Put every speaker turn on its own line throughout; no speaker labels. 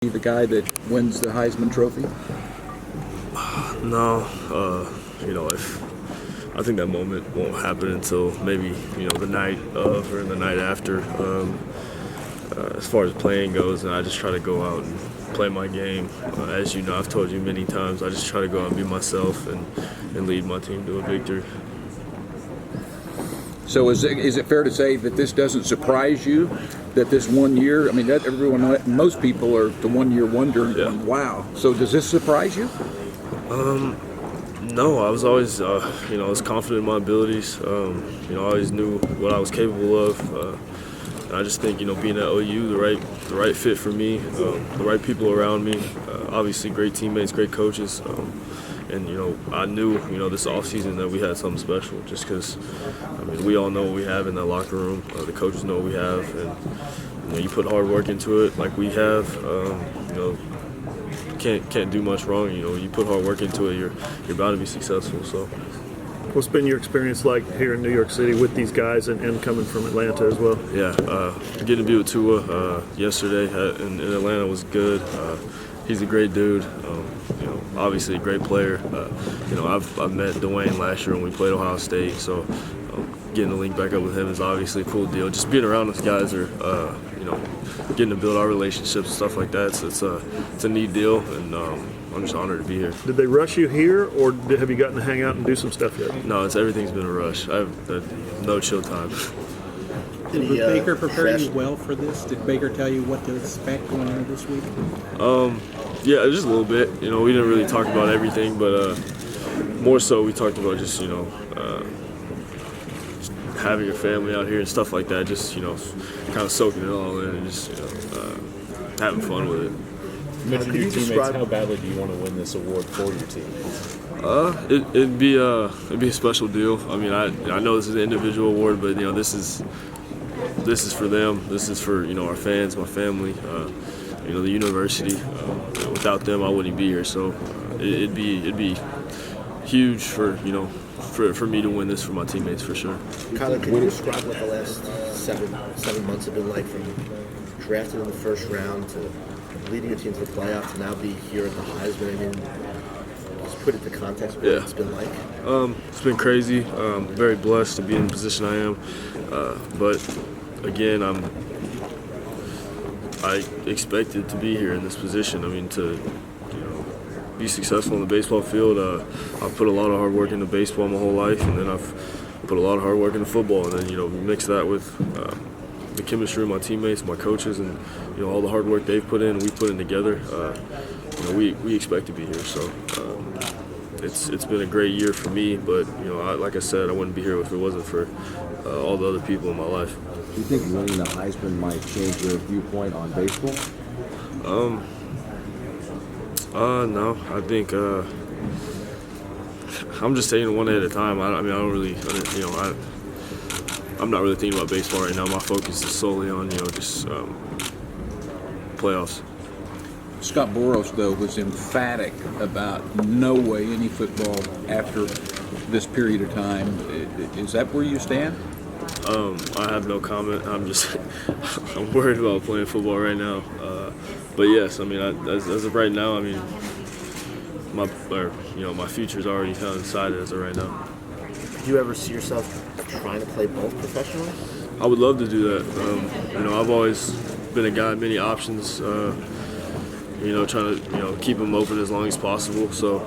The guy that wins the Heisman Trophy?
No, if I think that moment won't happen until maybe the night of or the night after. As far as playing goes, and I just try to go out and play my game. As you know, I've told you many times, I just try to go out and be myself and lead my team to a victory.
So is it fair to say that this doesn't surprise you, that this 1 year, I mean, that most people are the 1 year wonder,
Yeah.
wow. So does this surprise you?
No, I was always, I was confident in my abilities. I always knew what I was capable of. And I just think, being at OU, the right fit for me, the right people around me, obviously great teammates, great coaches. And, I knew, this offseason that we had something special just because, we all know what we have in that locker room. The coaches know what we have. And, you put hard work into it like we have, can't do much wrong. You put hard work into it, you're bound to be successful. So.
What's been your experience like here in New York City with these guys and coming from Atlanta as well?
Yeah, getting to be with Tua yesterday in Atlanta was good. He's a great dude. Obviously a great player. I've met Dwayne last year when we played Ohio State, so getting to link back up with him is obviously a cool deal. Just being around those guys are, getting to build our relationships and stuff like that. So it's a neat deal, and I'm just honored to be here.
Did they rush you here, or have you gotten to hang out and do some stuff yet?
No, everything's been a rush. I have no chill time.
Did Baker prepare you well for this? Did Baker tell you what to expect going into this week?
Yeah, just a little bit. We didn't really talk about everything, but more so we talked about just having your family out here and stuff like that. Just kind of soaking it all in and just having fun with it.
You mentioned your teammates. How badly do you want to win this award for your team?
It'd be a special deal. I know this is an individual award, but this is for them. This is for our fans, my family, the university. Without them, I wouldn't be here. So it'd be huge for me to win this for my teammates for sure.
Kyler, can you describe what the last seven months have been like, from drafted in the first round to leading your team to the playoffs to now be here at the Heisman? Just put it into context what it's been like.
It's been crazy. Very blessed to be in the position I am. But again, I expected to be here in this position. To be successful in the baseball field. I've put a lot of hard work into baseball my whole life, and then I've put a lot of hard work into football, and then mix that with the chemistry of my teammates, my coaches, and all the hard work they've put in, we put in together. We expect to be here. So it's been a great year for me, but like I said, I wouldn't be here if it wasn't for all the other people in my life.
Do you think winning the Heisman might change your viewpoint on baseball?
No. I think I'm just taking it one day at a time. I don't really, I'm not really thinking about baseball right now. My focus is solely on, just playoffs.
Scott Boras, though, was emphatic about no way any football after this period of time. Is that where you stand?
I have no comment. I'm worried about playing football right now. But yes, as of right now, my future's already kind of decided as of right now.
Do you ever see yourself trying to play both professionally?
I would love to do that. I've always been a guy, many options. Trying to keep them open as long as possible. So,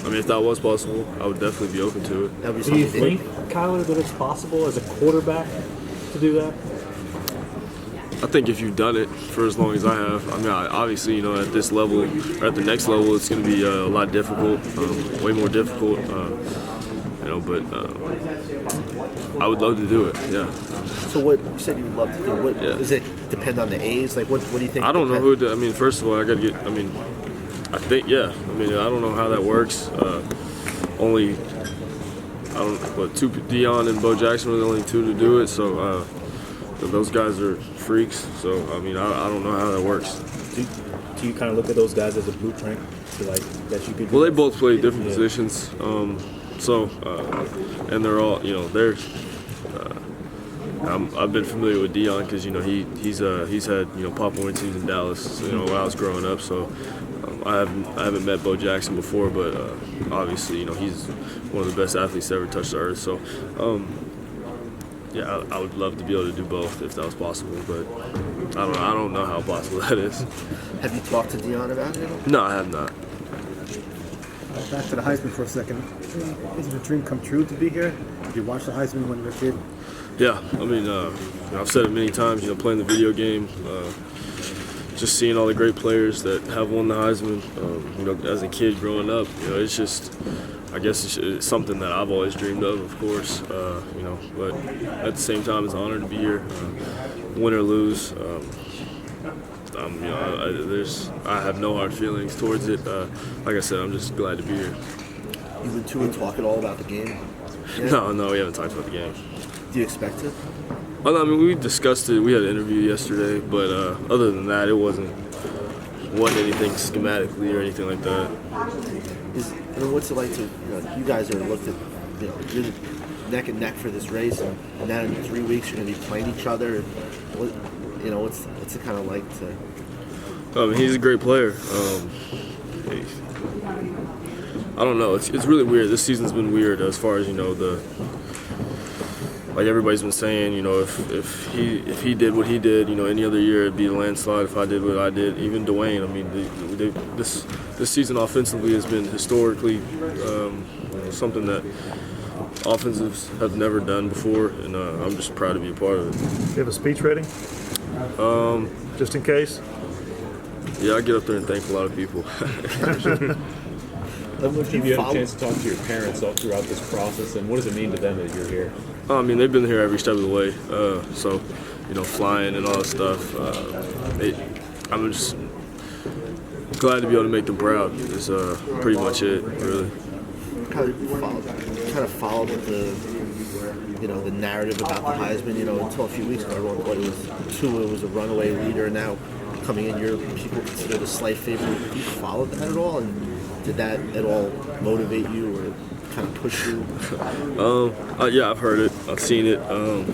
if that was possible, I would definitely be open to it.
Do you think, Kyler, that it's possible as a quarterback to do that?
I think if you've done it for as long as I have, obviously, at this level or at the next level, it's going to be a lot difficult, way more difficult. But I would love to do it. Yeah.
So what you said you would love to do? What does it depend on the age? Like what do you think?
I don't know who. First of all, I got to get. I think I don't know how that works. Two, Deion and Bo Jackson were the only two to do it. So those guys are freaks. So I don't know how that works.
Do you kind of look at those guys as a blueprint to that you could?
Well, they both play different positions. And they're all, I've been familiar with Dion because he's had Pop Warner teams in Dallas when I was growing up. So I haven't met Bo Jackson before, but obviously he's one of the best athletes to ever touch the earth. So yeah, I would love to be able to do both if that was possible, but I don't know how possible that is.
Have you talked to Dion about it?
No, I have not.
Back to the Heisman for a second. Is it a dream come true to be here? Did you watch the Heisman when you were a kid?
Yeah, I mean, I've said it many times. Playing the video game, just seeing all the great players that have won the Heisman. As a kid growing up, it's just, I guess it's something that I've always dreamed of course. But at the same time, it's an honor to be here, win or lose. I have no hard feelings towards it. Like I said, I'm just glad to be here.
You've been to and talk at all about the game? Yeah.
No, we haven't talked about the game.
Do you expect it?
Well, I mean, we discussed it. We had an interview yesterday, but other than that, it wasn't anything schematically or anything like that.
What's it like to, you guys are looked at, you're neck and neck for this race, and now in 3 weeks you're going to be playing each other. What's it kind of like to?
He's a great player. I don't know. It's really weird. This season's been weird as far as like everybody's been saying. If he did what he did, any other year it'd be a landslide. If I did what I did, even Dwayne. I mean, this season offensively has been historically something that offensives have never done before, and I'm just proud to be a part of it.
You have a speech ready? Just in case?
Yeah, I get up there and thank a lot of people.
Have you had a chance to talk to your parents all throughout this process, and what does it mean to them that you're here?
I mean, they've been here every step of the way, so, flying and all that stuff. I'm just glad to be able to make them proud. It's pretty much it, really.
Kind of followed the narrative about the Heisman, until a few weeks ago, everyone thought Tua was a runaway leader, and now coming in, people consider the slight favorite. Did you follow that at all, and did that at all motivate you or kind of push you?
Yeah, I've heard it. I've seen it. I'm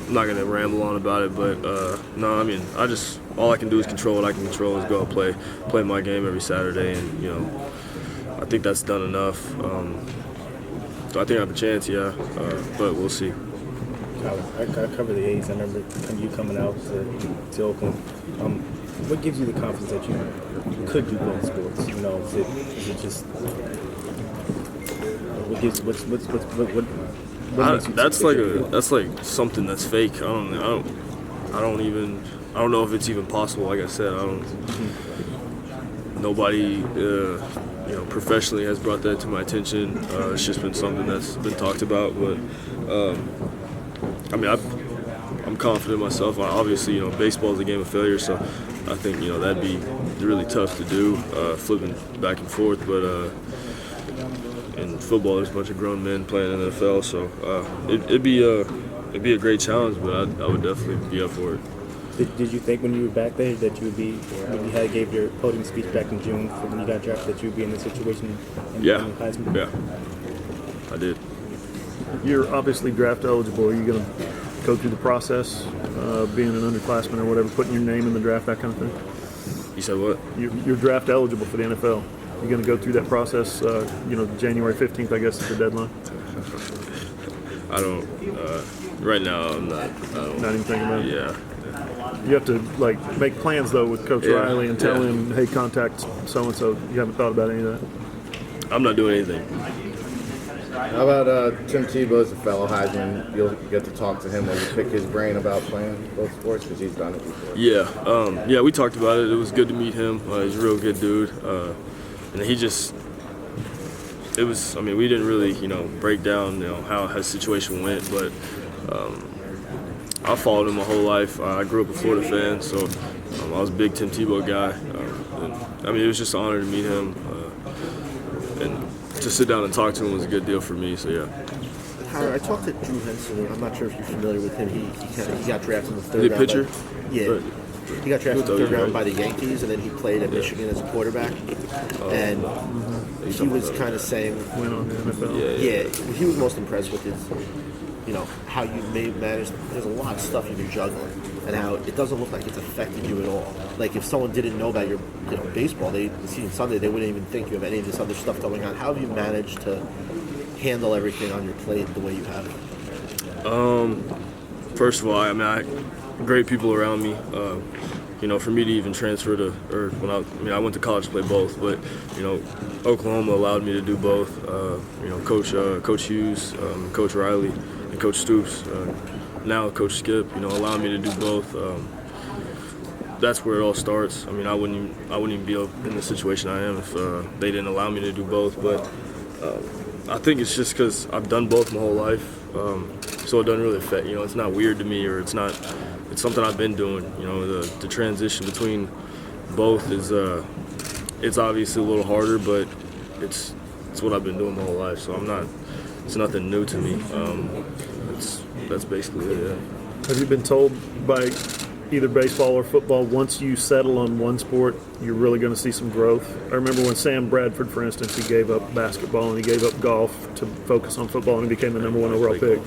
not gonna ramble on about it, but no, I mean, all I can do is control what I can control, is go out and play my game every Saturday, and I think that's done enough. So I think I have a chance, yeah, but we'll see.
I cover the A's. I remember you coming out to Oakland. What gives you the confidence that you could do both sports? Is it just what gives what makes you
that's like something that's fake. I don't know if it's even possible. Like I said, nobody professionally has brought that to my attention. It's just been something that's been talked about, but I mean, I'm confident in myself. Obviously, baseball is a game of failure, so I think that'd be really tough to do, flipping back and forth. But in football, there's a bunch of grown men playing in the NFL, so it'd be a great challenge. But I would definitely be up for it.
Did you think when you were back there that you would be, when you gave your podium speech back in June when you got drafted, that you would be in this situation?
Yeah,
Heisman?
Yeah, I did.
You're obviously draft eligible. Are you going to go through the process, being an underclassman or whatever, putting your name in the draft, that kind of thing?
You said what?
You're draft eligible for the NFL. You're going to go through that process, January 15th, I guess, is the deadline.
I don't, right now I'm not.
Not even thinking about it?
Yeah.
You have to, make plans, though, with Coach Riley and tell him, hey, contact so-and-so. You haven't thought about any of that?
I'm not doing anything.
How about Tim Tebow's a fellow Heisman? You'll get to talk to him, maybe pick his brain about playing both sports, because he's done it before.
Yeah, we talked about it. It was good to meet him. He's a real good dude. And we didn't really, break down, how his situation went, but I followed him my whole life. I grew up a Florida fan, so I was a big Tim Tebow guy. It was just an honor to meet him. And to sit down and talk to him was a good deal for me, so yeah.
Howard, I talked to Drew Henson. I'm not sure if you're familiar with him. He got drafted in the third round.
The pitcher?
He got drafted in the third round by the Yankees, and then he played at Michigan as a quarterback. And he was kind of saying,
Went on the NFL.
yeah, what he was most impressed with is, how you may manage. There's a lot of stuff you've been juggling, and how it doesn't look like it's affected you at all. Like if someone didn't know about your, baseball, the season Sunday, they wouldn't even think you have any of this other stuff going on. How have you managed to handle everything on your plate the way you have?
First of all, I great people around me. For me to even transfer I went to college to play both, but Oklahoma allowed me to do both. Coach Hughes, Coach Riley, and Coach Stoops, now Coach Skip, allowed me to do both. That's where it all starts. I wouldn't even be in the situation I am if they didn't allow me to do both. But I think it's just because I've done both my whole life, so it doesn't really affect. It's not weird to me, or it's not. It's something I've been doing. The transition between both is it's obviously a little harder, but it's what I've been doing my whole life. So it's nothing new to me. That's basically it. Yeah.
Have you been told by either baseball or football, once you settle on one sport, you're really going to see some growth? I remember when Sam Bradford, for instance, he gave up basketball and he gave up golf to focus on football, and he became the #1 overall pick.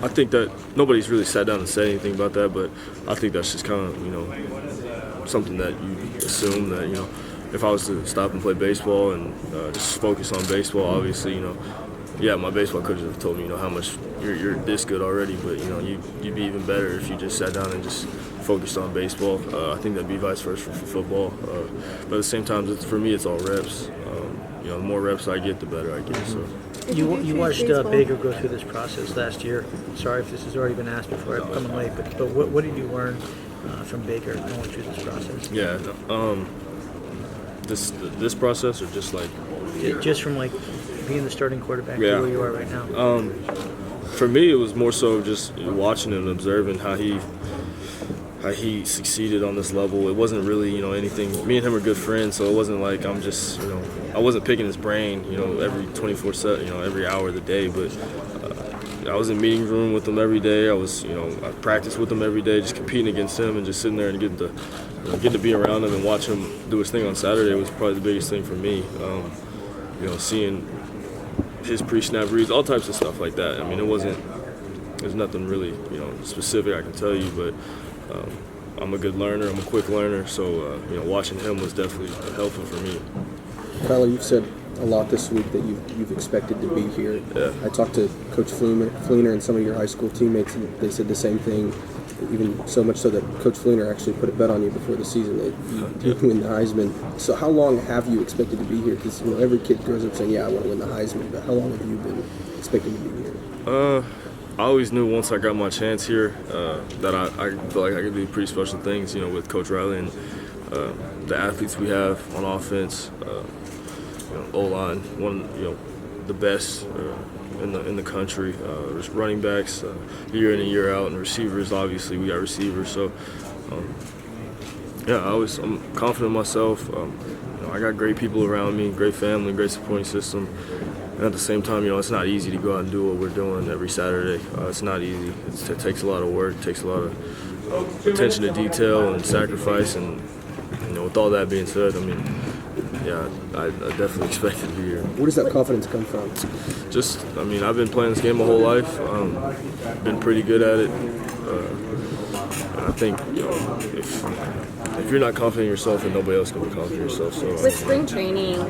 I think that nobody's really sat down and said anything about that, but I think that's just kind of, something that you assume that, if I was to stop and play baseball and just focus on baseball, obviously, my baseball coach have told me, how much you're this good already, but, you'd be even better if you just sat down and just focused on baseball. I think that'd be vice versa for football. But at the same time, for me, it's all reps. The more reps I get, the better I get. So.
You watched Baker go through this process last year. Sorry if this has already been asked before. I'm coming late, but what did you learn from Baker going through this process?
Yeah, this process, or just like
just from being the starting quarterback to where you are right now.
For me, it was more so just watching and observing how he succeeded on this level. It wasn't really, anything. Me and him are good friends, so it wasn't like I'm just, I wasn't picking his brain, every 24/7, every hour of the day. But I was in meeting room with him every day. I was, I practiced with him every day, just competing against him and just sitting there and getting to be around him and watch him do his thing on Saturday was probably the biggest thing for me. Seeing his pre-snap reads, all types of stuff like that. There's nothing really, specific I can tell you, but. I'm a good learner. I'm a quick learner, so watching him was definitely helpful for me.
Tyler, you've said a lot this week that you've expected to be here.
Yeah.
I talked to Coach Fleener and some of your high school teammates, and they said the same thing. Even so much so that Coach Fleener actually put a bet on you before the season that you win the Heisman. So how long have you expected to be here? Because every kid grows up saying, "Yeah, I want to win the Heisman." But how long have you been expecting to be here?
I always knew once I got my chance here that I feel like I could do pretty special things, with Coach Riley and the athletes we have on offense. O-line, one, the best in the country. Running backs, year in and year out, and receivers. Obviously, we got receivers. So, I'm confident in myself. I got great people around me, great family, great supporting system. And at the same time, it's not easy to go out and do what we're doing every Saturday. It's not easy. It takes a lot of work, it takes a lot of attention to detail and sacrifice. And, with all that being said, I definitely expected to be here.
Where does that confidence come from?
Just, I've been playing this game my whole life. Been pretty good at it. And I think, if you're not confident in yourself, then nobody else can be confident in yourself. So,
with spring training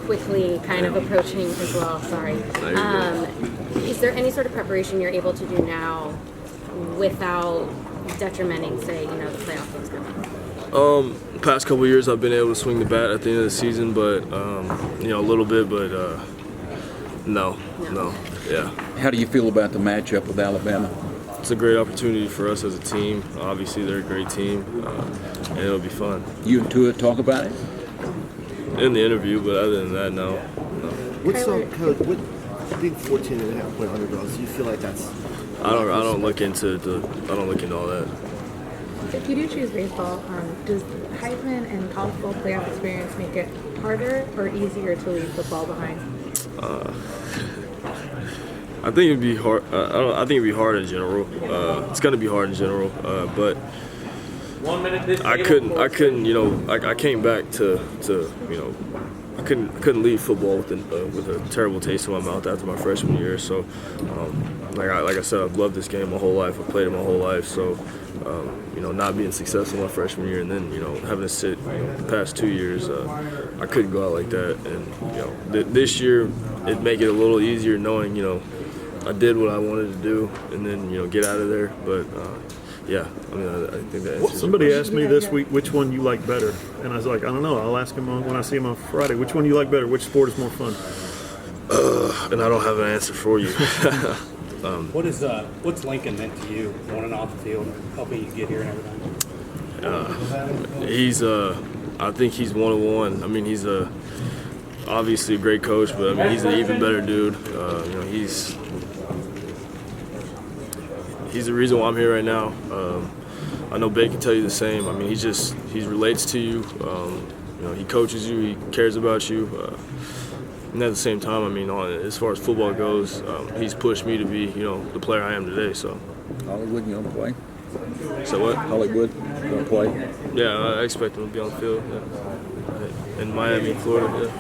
quickly kind of approaching as well, is there any sort of preparation you're able to do now without detrimenting, say, the playoff game's coming?
The past couple of years I've been able to swing the bat at the end of the season, but, a little bit, but no. Yeah.
How do you feel about the matchup with Alabama?
It's a great opportunity for us as a team. Obviously, they're a great team, and it'll be fun.
You and Tua talk about it?
In the interview, but other than that, no.
What's being 14.5-point underdogs? Do you feel like that's?
I don't look into all that.
If you do choose baseball, does Heisman and college football playoff experience make it harder or easier to leave football behind?
I think it'd be hard. I think it'd be hard in general. It's gonna be hard in general, but I couldn't. I came back to couldn't leave football with a terrible taste in my mouth after my freshman year. So, like I said, I've loved this game my whole life. I've played it my whole life. So, not being successful my freshman year and then having to sit the past 2 years, I couldn't go out like that. And this year it'd make it a little easier knowing I did what I wanted to do and then get out of there. But yeah, I mean, I think that answers
Somebody
your
asked me this week which one you like better, and I was like, I don't know. I'll ask him when I see him on Friday. Which one you like better? Which sport is more fun?
And I don't have an answer for you.
What's Lincoln meant to you, on and off the field, helping you get here and everything?
I think he's one-on-one. I mean, he's obviously a great coach, but I mean, he's an even better dude. He's the reason why I'm here right now. I know Baker can tell you the same. I mean, he relates to you. He coaches you. He cares about you. And at the same time, I mean, as far as football goes, he's pushed me to be, the player I am today. So.
Hollywood, you don't play?
So what?
Hollywood, you don't play?
Yeah, I expect him to be on the field. Yeah. In Miami, Florida. Yeah.